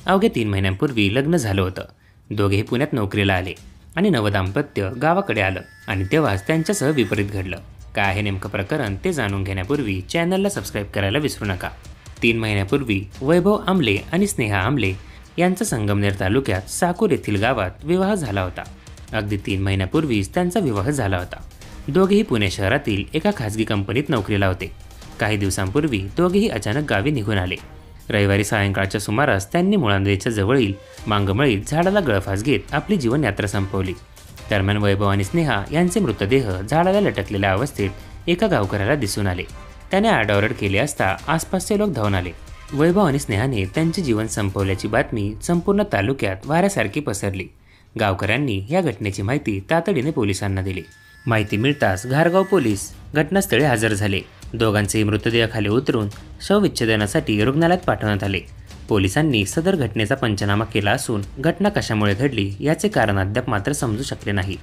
अवघ्या 3 महिन्यांपूर्वी लग्न झालं होतं। दोघेही पुण्यात नोकरीला आले आणि नवदाम्पत्य गावाकडे आलं आणि तेव्हाच त्यांच्यासह विपरीत घडलं। काय आहे नेमकं प्रकरण ते जाणून घेण्यापूर्वी चॅनलला सबस्क्राईब करायला विसरू नका। 3 महिन्यांपूर्वी वैभव आमले आणि स्नेहा आमले यांचा संगमनेर तालुक्यात साकूर येथील गावात विवाह झाला होता। अगदी 3 महिन्यांपूर्वीच त्यांचा विवाह झाला होता। दोघेही पुणे शहरातील एका खासगी कंपनीत नोकरीला होते। काही दिवसांपूर्वी दोघेही अचानक गावी निघून आले। रविवारी सायंकाळच्या सुमारास त्यांनी मुळांदेच्या जवळील मांगमळीत झाडाला गळफास घेत आपली जीवनयात्रा संपवली। दरम्यान वैभव आणि स्नेहा यांचे मृतदेह झाडाला लटकलेल्या अवस्थेत एका गावकऱ्याला दिसून आले। त्याने आरडाओरड केली असता आसपासचे लोक धावून आले। वैभव आणि स्नेहाने त्यांचे जीवन संपवल्याची बातमी संपूर्ण तालुक्यात वाऱ्यासारखी पसरली। गावकऱ्यांनी या घटनेची माहिती तातडीने पोलिसांना दिली। माहिती मिळताच घारगाव पोलीस घटनास्थळी हजर झाले। दोघांचेही मृतदेह खाली उतरून शवविच्छेदनासाठी रुग्णालयात पाठवण्यात आले। पोलिसांनी सदर घटनेचा पंचनामा केला असून घटना कशामुळे घडली याचे कारण अद्याप मात्र समजू शकले नाही।